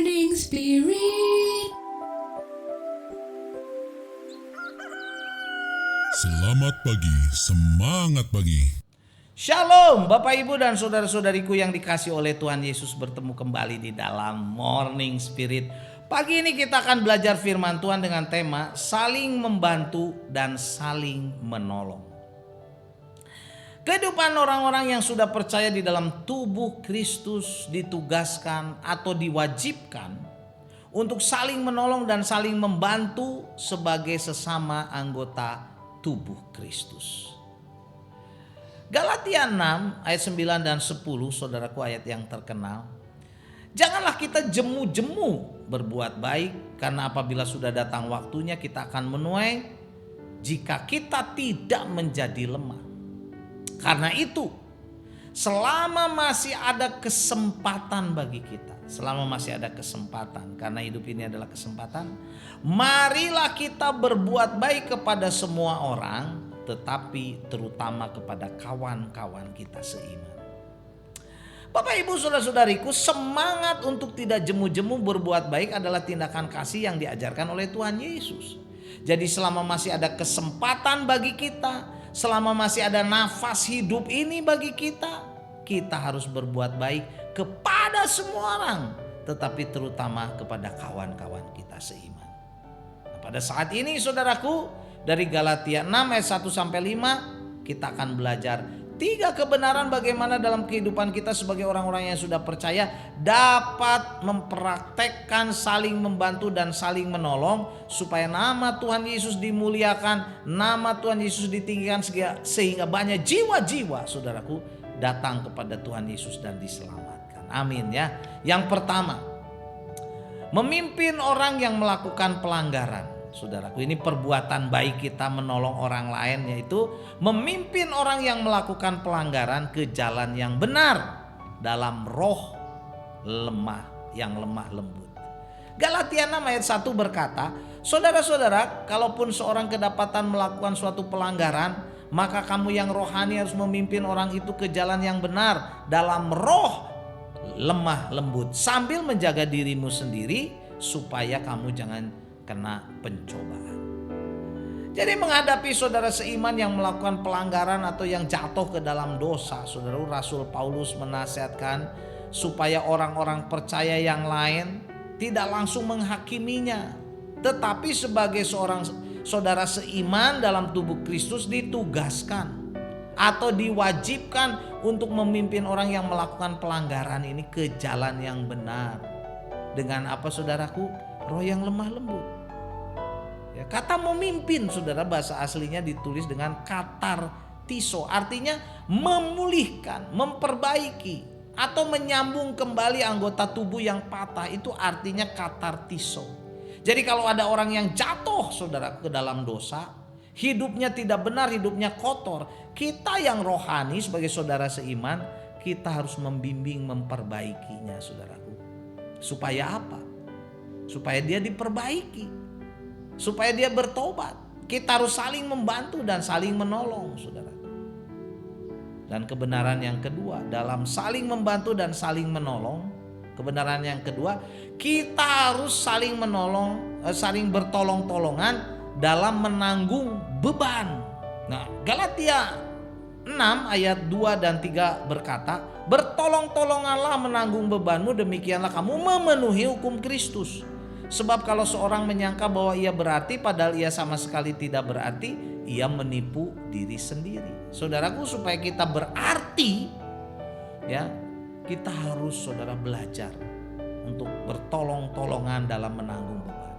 Morning Spirit. Selamat pagi, semangat pagi. Shalom Bapak Ibu dan saudara-saudariku yang dikasih oleh Tuhan Yesus, bertemu kembali di dalam Morning Spirit. Pagi ini kita akan belajar firman Tuhan dengan tema saling membantu dan saling menolong. Kehidupan orang-orang yang sudah percaya di dalam tubuh Kristus ditugaskan atau diwajibkan untuk saling menolong dan saling membantu sebagai sesama anggota tubuh Kristus. Galatia 6 ayat 9 dan 10, saudaraku, ayat yang terkenal. Janganlah kita jemu-jemu berbuat baik, karena apabila sudah datang waktunya kita akan menuai jika kita tidak menjadi lemah. Karena itu, selama masih ada kesempatan bagi kita, karena hidup ini adalah kesempatan, marilah kita berbuat baik kepada semua orang, tetapi terutama kepada kawan-kawan kita seiman. Bapak Ibu saudara-saudariku, semangat untuk tidak jemu-jemu berbuat baik adalah tindakan kasih yang diajarkan oleh Tuhan Yesus. Jadi selama masih ada kesempatan bagi kita, selama masih ada nafas hidup ini bagi kita, kita harus berbuat baik kepada semua orang, tetapi terutama kepada kawan-kawan kita seiman. Nah, pada saat ini saudaraku, dari Galatia 6 ayat 1 sampai 5 kita akan belajar 3 kebenaran bagaimana dalam kehidupan kita sebagai orang-orang yang sudah percaya dapat mempraktekkan saling membantu dan saling menolong supaya nama Tuhan Yesus dimuliakan, nama Tuhan Yesus ditinggikan sehingga banyak jiwa-jiwa saudaraku datang kepada Tuhan Yesus dan diselamatkan. Amin ya. Yang pertama, memimpin orang yang melakukan pelanggaran. Saudaraku, ini perbuatan baik kita menolong orang lain, yaitu memimpin orang yang melakukan pelanggaran ke jalan yang benar dalam roh yang lemah lembut. Galatia 6 ayat 1 berkata, saudara-saudara, kalaupun seorang kedapatan melakukan suatu pelanggaran, maka kamu yang rohani harus memimpin orang itu ke jalan yang benar dalam roh lemah lembut, sambil menjaga dirimu sendiri supaya kamu jangan kena pencobaan. Jadi menghadapi saudara seiman yang melakukan pelanggaran atau yang jatuh ke dalam dosa, saudara, Rasul Paulus menasihatkan supaya orang-orang percaya yang lain tidak langsung menghakiminya, tetapi sebagai seorang saudara seiman dalam tubuh Kristus ditugaskan atau diwajibkan untuk memimpin orang yang melakukan pelanggaran ini ke jalan yang benar. Dengan apa saudaraku? Roh yang lemah lembut. Ya, kata memimpin saudara, bahasa aslinya ditulis dengan katartiso, artinya memulihkan, memperbaiki atau menyambung kembali anggota tubuh yang patah, itu artinya katartiso. Jadi kalau ada orang yang jatuh saudara ke dalam dosa, hidupnya tidak benar, hidupnya kotor, kita yang rohani sebagai saudara seiman, kita harus membimbing, memperbaikinya saudaraku. Supaya apa? Supaya dia diperbaiki, supaya dia bertobat. Kita harus saling membantu dan saling menolong saudara. Dan kebenaran yang kedua dalam saling membantu dan saling menolong, kebenaran yang kedua, kita harus saling menolong, saling bertolong-tolongan dalam menanggung beban. Nah, Galatia 6 ayat 2 dan 3 berkata, bertolong-tolonganlah menanggung bebanmu, demikianlah kamu memenuhi hukum Kristus. Sebab kalau seorang menyangka bahwa ia berarti padahal ia sama sekali tidak berarti, ia menipu diri sendiri. Saudaraku, supaya kita berarti, ya, kita harus saudara belajar untuk bertolong-tolongan dalam menanggung beban.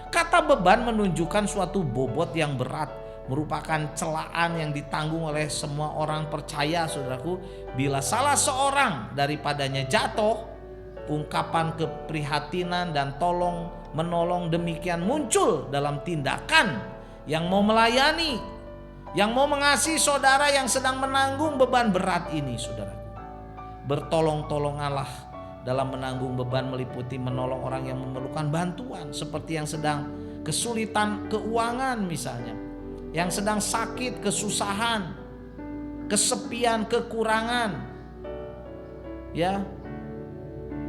Kata beban menunjukkan suatu bobot yang berat, merupakan celaan yang ditanggung oleh semua orang percaya saudaraku. Bila salah seorang daripadanya jatuh, ungkapan keprihatinan dan tolong menolong demikian muncul dalam tindakan yang mau melayani, yang mau mengasihi saudara yang sedang menanggung beban berat ini saudara. Bertolong-tolonganlah dalam menanggung beban meliputi menolong orang yang memerlukan bantuan, seperti yang sedang kesulitan keuangan misalnya, yang sedang sakit, kesusahan, kesepian, kekurangan, ya,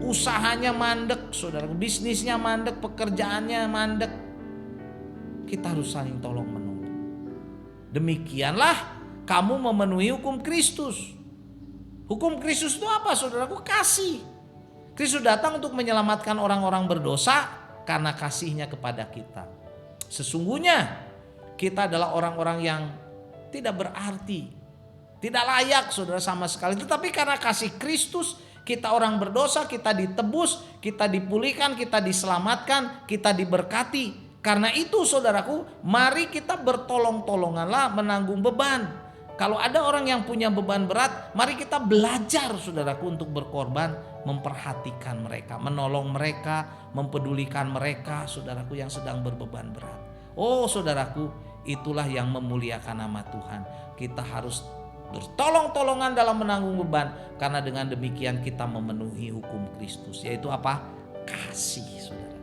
usahanya mandek, saudaraku, bisnisnya mandek, pekerjaannya mandek. Kita harus saling tolong menolong. Demikianlah kamu memenuhi hukum Kristus. Hukum Kristus itu apa, saudaraku? Kasih. Kristus datang untuk menyelamatkan orang-orang berdosa karena kasihnya kepada kita. Sesungguhnya kita adalah orang-orang yang tidak berarti, tidak layak, saudara, sama sekali. Tetapi karena kasih Kristus, kita orang berdosa, kita ditebus, kita dipulihkan, kita diselamatkan, kita diberkati. Karena itu, saudaraku, mari kita bertolong-tolonganlah menanggung beban. Kalau ada orang yang punya beban berat, mari kita belajar, saudaraku, untuk berkorban, memperhatikan mereka, menolong mereka, mempedulikan mereka, saudaraku, yang sedang berbeban berat. Oh, saudaraku, itulah yang memuliakan nama Tuhan. Kita harus bertolong-tolongan dalam menanggung beban, karena dengan demikian kita memenuhi hukum Kristus, yaitu apa? Kasih, saudara.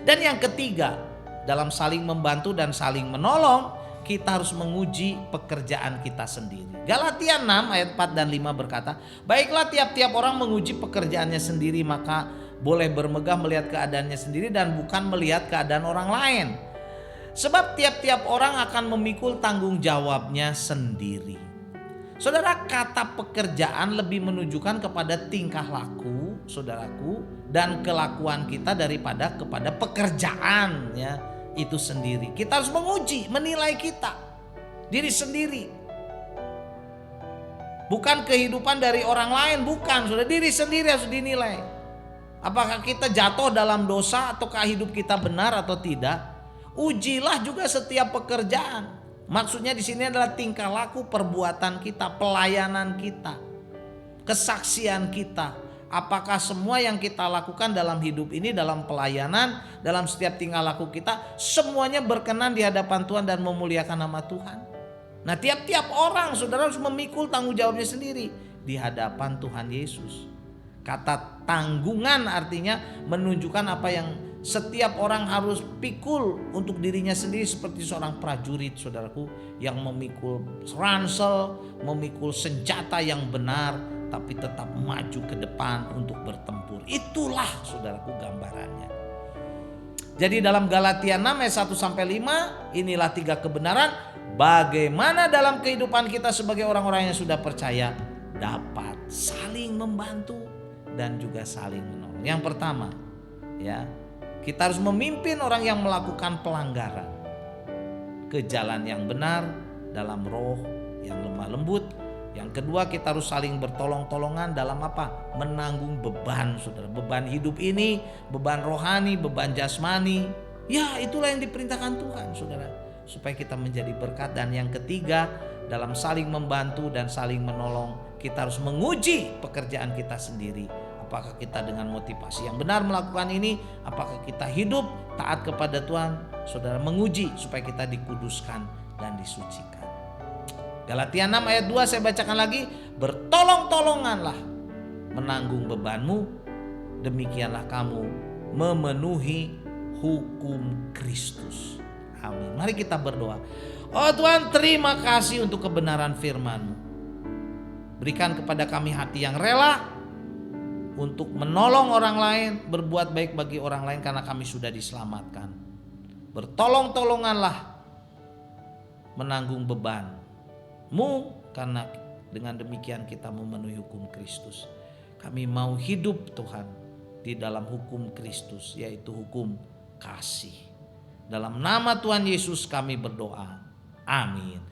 Dan yang ketiga, dalam saling membantu dan saling menolong, kita harus menguji pekerjaan kita sendiri. Galatia 6 ayat 4 dan 5 berkata, baiklah tiap-tiap orang menguji pekerjaannya sendiri, maka boleh bermegah melihat keadaannya sendiri dan bukan melihat keadaan orang lain. Sebab tiap-tiap orang akan memikul tanggung jawabnya sendiri. Saudara, kata pekerjaan lebih menunjukkan kepada tingkah laku, saudaraku, dan kelakuan kita daripada kepada pekerjaan, ya, itu sendiri. Kita harus menguji, menilai kita, diri sendiri. Bukan kehidupan dari orang lain, bukan, saudara, diri sendiri harus dinilai. Apakah kita jatuh dalam dosa ataukah hidup kita benar atau tidak? Ujilah juga setiap pekerjaan. Maksudnya di sini adalah tingkah laku, perbuatan kita, pelayanan kita, kesaksian kita. Apakah semua yang kita lakukan dalam hidup ini, dalam pelayanan, dalam setiap tingkah laku kita, semuanya berkenan di hadapan Tuhan dan memuliakan nama Tuhan? Nah, tiap-tiap orang, saudara, harus memikul tanggung jawabnya sendiri di hadapan Tuhan Yesus. Kata tanggungan artinya menunjukkan apa yang setiap orang harus pikul untuk dirinya sendiri, seperti seorang prajurit, saudaraku, yang memikul ransel, memikul senjata yang benar, tapi tetap maju ke depan untuk bertempur. Itulah, saudaraku, gambarannya. Jadi dalam Galatia 6 ayat 1 sampai 5, inilah 3 kebenaran bagaimana dalam kehidupan kita sebagai orang-orang yang sudah percaya dapat saling membantu dan juga saling menolong. Yang pertama, ya, kita harus memimpin orang yang melakukan pelanggaran ke jalan yang benar dalam roh yang lemah lembut. Yang kedua, kita harus saling bertolong-tolongan dalam apa? Menanggung beban, saudara. Beban hidup ini, beban rohani, beban jasmani. Ya, itulah yang diperintahkan Tuhan, saudara, supaya kita menjadi berkat. Dan yang ketiga, dalam saling membantu dan saling menolong, kita harus menguji pekerjaan kita sendiri. Apakah kita dengan motivasi yang benar melakukan ini? Apakah kita hidup taat kepada Tuhan? Saudara, menguji supaya kita dikuduskan dan disucikan. Galatia 6 ayat 2 saya bacakan lagi. Bertolong-tolonganlah menanggung bebanmu, demikianlah kamu memenuhi hukum Kristus. Amin. Mari kita berdoa. Oh Tuhan, terima kasih untuk kebenaran firman-Mu. Berikan kepada kami hati yang rela untuk menolong orang lain, berbuat baik bagi orang lain karena kami sudah diselamatkan. Bertolong-tolonganlah menanggung beban-Mu, karena dengan demikian kita memenuhi hukum Kristus. Kami mau hidup, Tuhan, di dalam hukum Kristus, yaitu hukum kasih. Dalam nama Tuhan Yesus kami berdoa. Amin.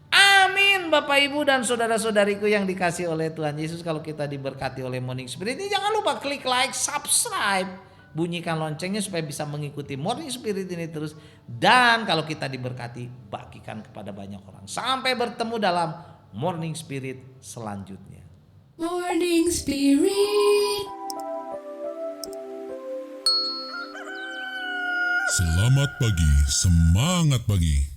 Amin. Bapak, Ibu, dan saudara-saudariku yang dikasih oleh Tuhan Yesus, kalau kita diberkati oleh Morning Spirit ini, jangan lupa klik like, subscribe, bunyikan loncengnya supaya bisa mengikuti Morning Spirit ini terus. Dan kalau kita diberkati, bagikan kepada banyak orang. Sampai bertemu dalam Morning Spirit selanjutnya. Morning Spirit. Selamat pagi, semangat pagi.